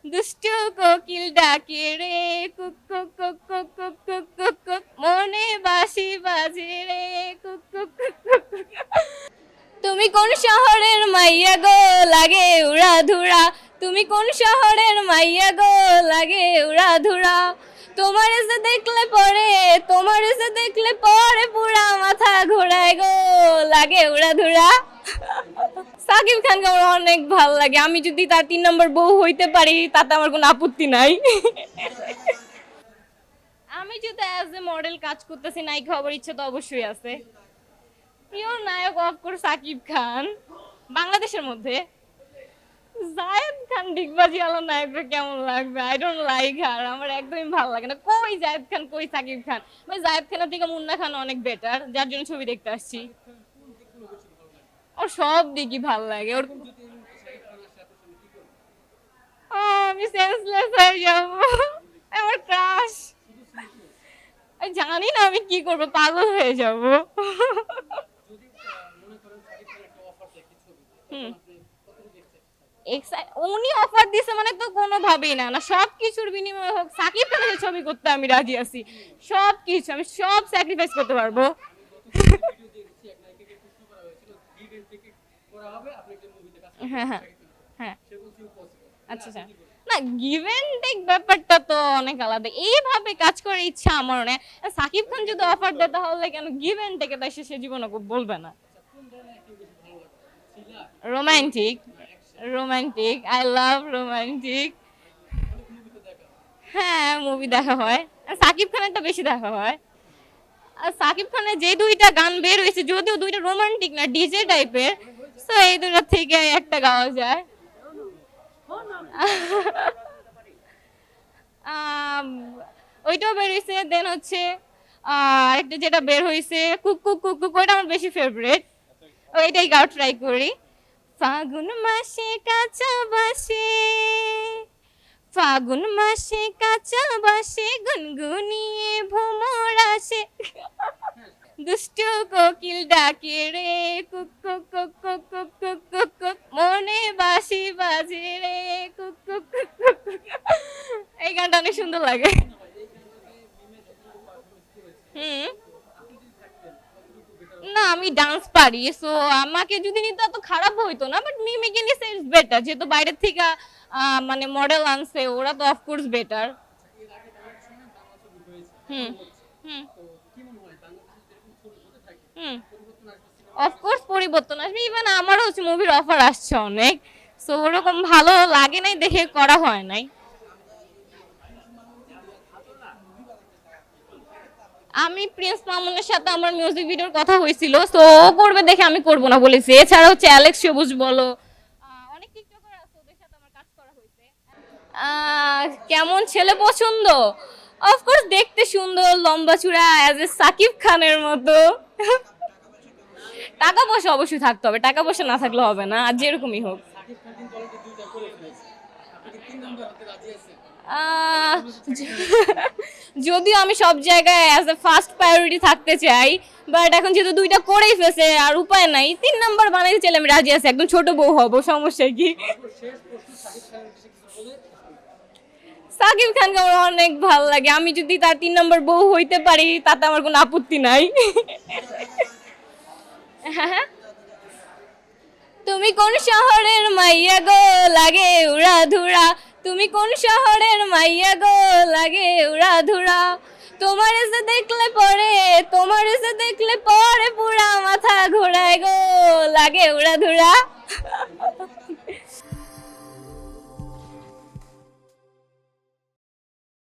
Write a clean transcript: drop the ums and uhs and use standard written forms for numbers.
দুষ্টু কোকিল ডাকে রে, cook cook cook cook cook cook cook cook, মনে বাঁশি বাজে রে, cook cook cook cook cook. তুমি কোন শহরের মাইয়া গো, লাগে উড়াধুরা। তুমি কোন শহরের মাইয়া গো, লাগে উড়াধুরা। তোমার এসে দেখলে পরে, তোমার এসে দেখলে পরে পুরা মাথা ঘোরায় গো, লাগে উড়াধুরা। সাকিব খানকে আমার অনেক ভালো লাগে, আমি যদি তার 3 নম্বর বউ হইতে পারি তাতে আমার কোনো আপত্তি নাই। আমি যদি অ্যাজ এ মডেল কাজ করতেছি, নায়িকা হবার ইচ্ছা তো অবশ্যই আছে। প্রিয় নায়ক অফকোর্স সাকিব খান। বাংলাদেশের মধ্যে জায়েদ খান ডিগবাজি আলো নায়করা কেমন লাগবে, আই ডোন্ট লাইক হার, আমার একদমই ভালো লাগে না। কই জায়েদ খান, কই সাকিব খান, ভাই জায়েদ খানের থেকে মুন্না খান অনেক বেটার, যার জন্য ছবি দেখতে আসছি। ওর সব দিকই ভালো লাগে ওর। আমি সেন্সলেস হয়ে যাব, আমার ক্রাশ। জানি না আমি কি করবো, পাগল হয়ে যাব। হুম, উনি অফার দিছে মানে তো কোনোভাবেই না, না সব কিছুর বিনিময়ে হোক সাকিব খানের ছবি করতে আমি রাজি আছি। সব কিছু আমি সব স্যাক্রিফাইস করতে পারবো। হ্যাঁ হ্যাঁ হ্যাঁ, আচ্ছা আচ্ছা। না, গিভ এন্ড টেক ব্যাপারটা তো অনেক আলাদা, এইভাবে কাজ করার ইচ্ছা আমারও নেই। সাকিব খান যদি অফার দেয় তাহলে কেন গিভ এন্ড টেকে তাই সে জীবনে বলবে না। Romantic, romantic, I love romantic. হ্যাঁ, মুভি দেখা হয়, আর সাকিব খানেরটা বেশি দেখা হয়। আর সাকিব খানের যে 2টা গান বের হয়েছে, যদিও 2টা রোমান্টিক না, ডিজে টাইপের, তো এই 2টা থেকে একটা গাওয়া যায়। আম, ওইটাও বের হয়েছে, দেন হচ্ছে আরেকটা যেটা বের হয়েছে কুক কুক কুক কুক, ওইটা আমার বেশি ফেভারিট, ওইটাই গাও ট্রাই করি। ফাগুন মাসে কাঁচা বাসে, ফাগুন মাসে কাঁচা বাসে, গুনগুনিয়ে ভ্রমর আসে, দুষ্টু কোকিল ডাকে রে, cook cook cook cook cook cook cook cook, মনে বাঁশি বাজে রে, cook cook cook cook cook. এই গানটা অনেক সুন্দর লাগে। হুম, না আমি ডান্স পারি, সো আমাকে যদি নিতে এত খারাপ হইতো না, বাট মিমিকে নিছে ইটস বেটার, যেহেতু বাইরের থেকে মানে মডেল আনছে, ওরা তো অফকোর্স বেটার। হুম হুম হুম, অফকোর্স পরিবর্তন আসবে, ইভেন আমারও হচ্ছে মুভির অফার আসছে অনেক, সো ওরকম ভালো লাগে নাই দেখে করা হয় নাই। আমি প্রিন্স মামুনের সাথে আমার মিউজিক ভিডিওর কথা হয়েছিল, তো ও করবে দেখে আমি করব না বলেছি। এছাড়া হচ্ছে অ্যালেক্স সবুজ বলো, অনেক টিকটকার আছে, ওদের সাথে আমার কাজ করা হয়েছে। কেমন ছেলে পছন্দ? অফকোর্স দেখতে সুন্দর, লম্বা চূড়া, অ্যাজ এ সাকিব খানের মতো। টাকা পয়সা অবশ্যই থাকতে হবে, টাকা পয়সা না থাকলে হবে না, আর যেরকমই হোক। আহ, যদিও আমি সব জায়গায় অ্যাজ এ ফার্স্ট প্রায়োরিটি থাকতে চাই, বাট এখন যেহেতু 2টা করেই ফেছে আর উপায় নাই, 3 নাম্বার বানাইতে চাইলে আমি রাজি আছি, একদম ছোট বউ হব, সমস্যা কি? সাকিব খানকে আমার অনেক ভালো লাগে, আমি যদি তার 3 নম্বর বউ হইতে পারি তাতে আমার কোনো আপত্তি নাই। হ্যাঁ, তুমি কোন শহরের মাইয়া গো, লাগে উড়াধুরা। তুমি কোন শহরের মাইয়া গো, লাগে উড়াধুরা। তোমার এসে দেখলে পরে, তোমার এসে দেখলে পরে পুরা মাথা ঘোরায় গো, লাগে উড়াধুরা।